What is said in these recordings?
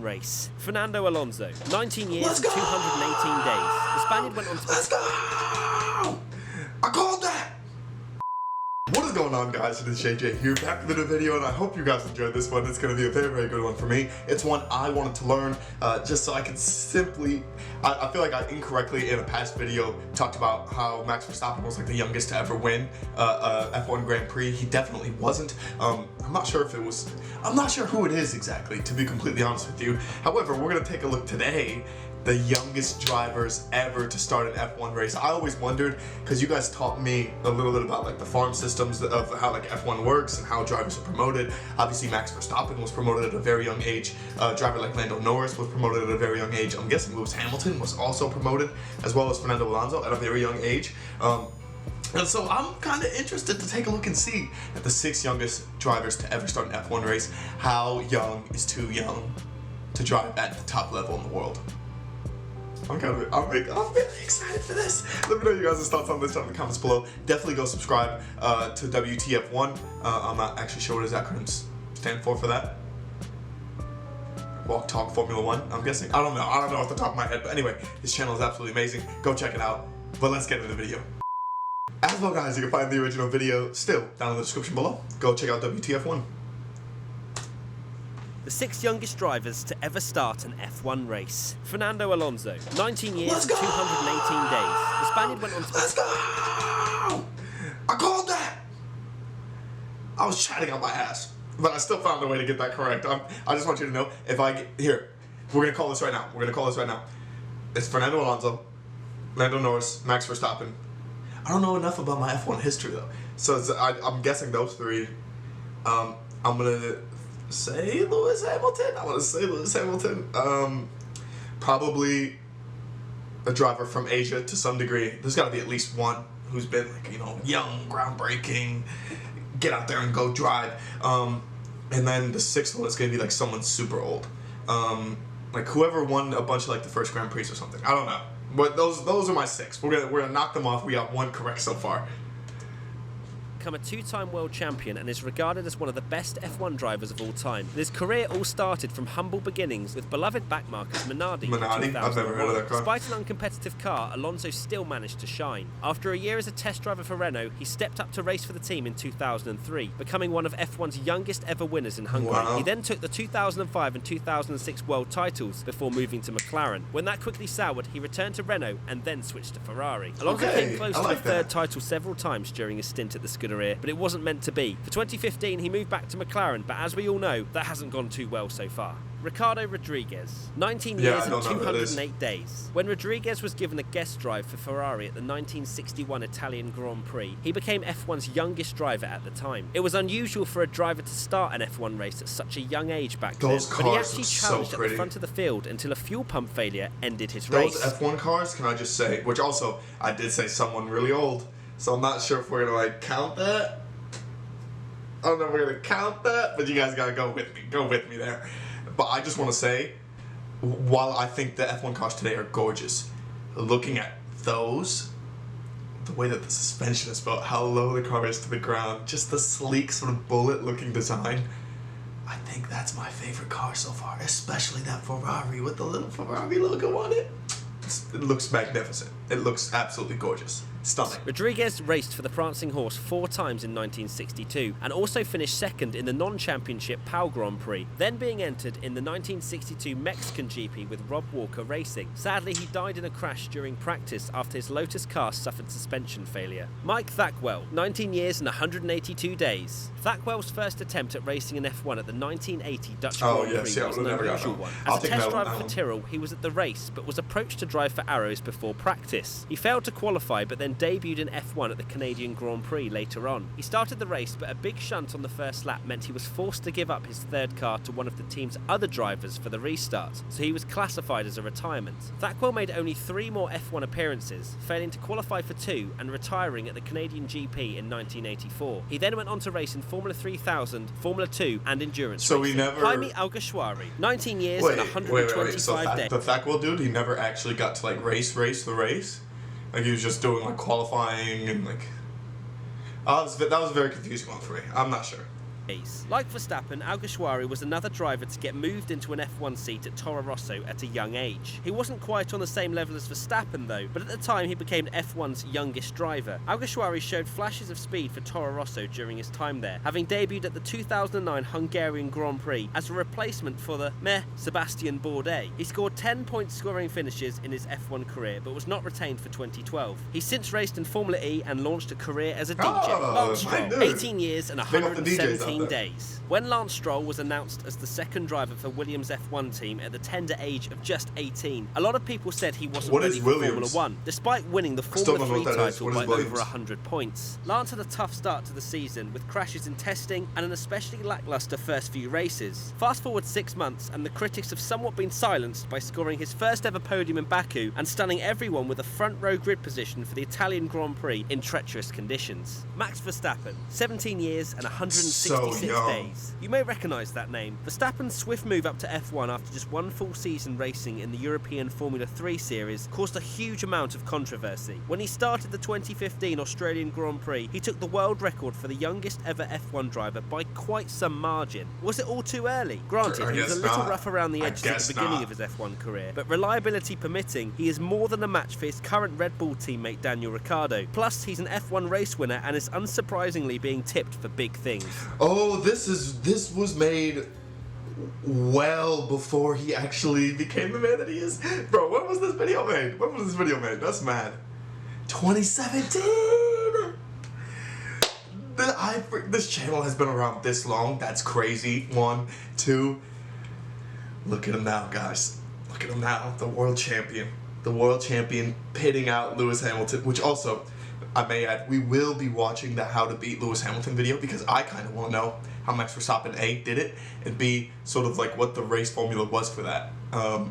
Race. Fernando Alonso, 19 years and 218 days. The Spaniard went on to... Let's go! I called that! What is going on, guys? It is JJ here, back with a video, and I hope you guys enjoyed this one. It's going to be a very, very good one for me. It's one I wanted to learn, just so I can simply... I feel like I incorrectly, in a past video, talked about how Max Verstappen was like the youngest to ever win F1 Grand Prix. He definitely wasn't. I'm not sure if it was... I'm not sure who it is exactly, to be completely honest with you. However, we're going to take a look today, the youngest drivers ever to start an F1 race. I always wondered, because you guys taught me a little bit about like the farm systems of how like F1 works and how drivers are promoted. Obviously Max Verstappen was promoted at a very young age. A driver like Norris was promoted at a very young age. I'm guessing Lewis Hamilton was also promoted, as well as Fernando Alonso at a very young age. And so I'm kind of interested to take a look and see at the 6 youngest drivers to ever start an F1 race. How young is too young to drive at the top level in the world? I'm really excited for this. Let me know you guys' thoughts on this down in the comments below. Definitely go subscribe to WTF1. I'm not actually sure what his acronyms stand for that. Walk Talk Formula 1, I'm guessing. I don't know off the top of my head, but anyway, his channel is absolutely amazing. Go check it out. But let's get into the video. As well, guys, you can find the original video still down in the description below. Go check out WTF1. The 6 youngest drivers to ever start an F1 race. Fernando Alonso, 19 years and 218 days. The Spaniard went on to... Let's go! I called that! I was chatting on my ass, but I still found a way to get that correct. I just want you to know, if I get... Here, we're going to call this right now. It's Fernando Alonso, Lando Norris, Max Verstappen. I don't know enough about my F1 history, though. So I'm guessing those 3. I'm going to... say Lewis Hamilton. Probably a driver from Asia to some degree. There's got to be at least one who's been like, you know, young, groundbreaking, get out there and go drive. And then the 6th one is gonna be like someone super old, like whoever won a bunch of like the first Grand Prix or something. I don't know, but those are my 6. We're gonna knock them off. We got 1 correct so far. Become a 2-time world champion and is regarded as one of the best F1 drivers of all time. His career all started from humble beginnings with beloved backmarkers Minardi. I've never heard of that car. Despite an uncompetitive car, Alonso still managed to shine. After a year as a test driver for Renault, he stepped up to race for the team in 2003, becoming one of F1's youngest ever winners in Hungary. Wow. He then took the 2005 and 2006 world titles before moving to McLaren. When that quickly soured, he returned to Renault and then switched to Ferrari. Alonso came close to a 3rd title several times during his stint at the Scuderia, but it wasn't meant to be. For 2015, he moved back to McLaren, but as we all know, that hasn't gone too well so far. Ricardo Rodriguez, 19 years and 208 days. When Rodriguez was given a guest drive for Ferrari at the 1961 Italian Grand Prix, he became F1's youngest driver at the time. It was unusual for a driver to start an F1 race at such a young age back then, but he actually challenged at the front of the field until a fuel pump failure ended his race. Those F1 cars, can I just say, which also, I did say someone really old, so I'm not sure if we're gonna like count that. I don't know if we're gonna count that, but you guys gotta go with me there. But I just want to say, while I think the F1 cars today are gorgeous, looking at those, the way that the suspension is built, how low the car is to the ground, just the sleek sort of bullet-looking design, I think that's my favorite car so far, especially that Ferrari with the little Ferrari logo on it. It looks magnificent. It looks absolutely gorgeous. Stunning. Rodriguez raced for the Prancing Horse 4 times in 1962 and also finished 2nd in the non-championship Pau Grand Prix, then being entered in the 1962 Mexican GP with Rob Walker Racing. Sadly, he died in a crash during practice after his Lotus car suffered suspension failure. Mike Thackwell, 19 years and 182 days. Thackwell's first attempt at racing in F1 at the 1980 Dutch Grand Prix was an unusual one. As a test driver for Tyrrell, he was at the race but was approached to drive for Arrows before practice. He failed to qualify but then debuted in F1 at the Canadian Grand Prix later on. He started the race, but a big shunt on the first lap meant he was forced to give up his 3rd car to one of the team's other drivers for the restart, so he was classified as a retirement. Thackwell made only 3 more F1 appearances, failing to qualify for 2 and retiring at the Canadian GP in 1984. He then went on to race in Formula 3000, Formula 2 and endurance racing. Jaime Alguersuari, 19 years and 125 so days. The Thackwell dude, he never actually got to like race the race? Like he was just doing like qualifying and like... that was a very confusing one for me. I'm not sure. Like Verstappen, Alguersuari was another driver to get moved into an F1 seat at Toro Rosso at a young age. He wasn't quite on the same level as Verstappen though, but at the time he became F1's youngest driver. Alguersuari showed flashes of speed for Toro Rosso during his time there, having debuted at the 2009 Hungarian Grand Prix as a replacement for the Sebastian Bourdais. He scored 10 point scoring finishes in his F1 career, but was not retained for 2012. He's since raced in Formula E and launched a career as a DJ. Lance Stroll, 18 years and 117 days. When Lance Stroll was announced as the second driver for Williams' F1 team at the tender age of just 18, a lot of people said he wasn't ready for Formula 1, despite winning the Formula 3 title by over 100 points. Lance had a tough start to the season, with crashes in testing and an especially lackluster first few races. Fast forward 6 months, and the critics have somewhat been silenced by scoring his first ever podium in Baku and stunning everyone with a front row grid position for the Italian Grand Prix in treacherous conditions. Max Verstappen, 17 years and 166 days. You may recognise that name. Verstappen's swift move up to F1 after just one full season racing in the European Formula 3 series caused a huge amount of controversy. When he started the 2015 Australian Grand Prix, he took the world record for the youngest ever F1 driver by quite some margin. Was it all too early? Granted, he was a little rough around the edges at the beginning of his F1 career, but reliability permitting, he is more than a match for his current Red Bull teammate Daniel Ricciardo. Plus, he's an F1 race winner and is unsurprisingly being tipped for big things. Oh, this was made well before he actually became the man that he is. Bro, when was this video made? That's mad. 2017! This channel has been around this long. That's crazy. 1, 2. Look at him now, guys. Look at him now. The world champion. The world champion pitting out Lewis Hamilton, which also, I may add, we will be watching the How to Beat Lewis Hamilton video because I kind of want to know how Max Verstappen A did it and B sort of like what the race formula was for that. I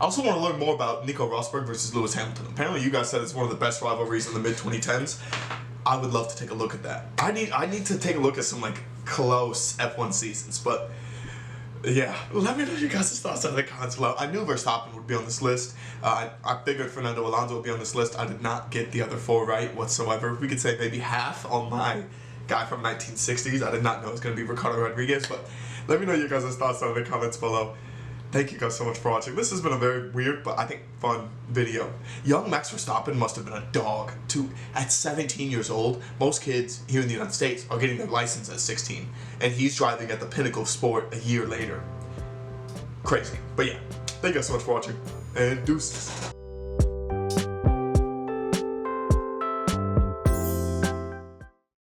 also want to learn more about Nico Rosberg versus Lewis Hamilton. Apparently you guys said it's one of the best rivalries in the mid-2010s. I would love to take a look at that. I need to take a look at some like close F1 seasons, but yeah, let me know your guys' thoughts in the comments below. I knew Verstappen would be on this list. I figured Fernando Alonso would be on this list. I did not get the other 4 right whatsoever. We could say maybe half on my guy from 1960s. I did not know it was going to be Ricardo Rodriguez, but let me know your guys' thoughts in the comments below. Thank you guys so much for watching. This has been a very weird, but I think fun video. Young Max Verstappen must have been a dog. At 17 years old, most kids here in the United States are getting their license at 16, and he's driving at the pinnacle of sport a year later. Crazy. But yeah, thank you guys so much for watching, and deuces.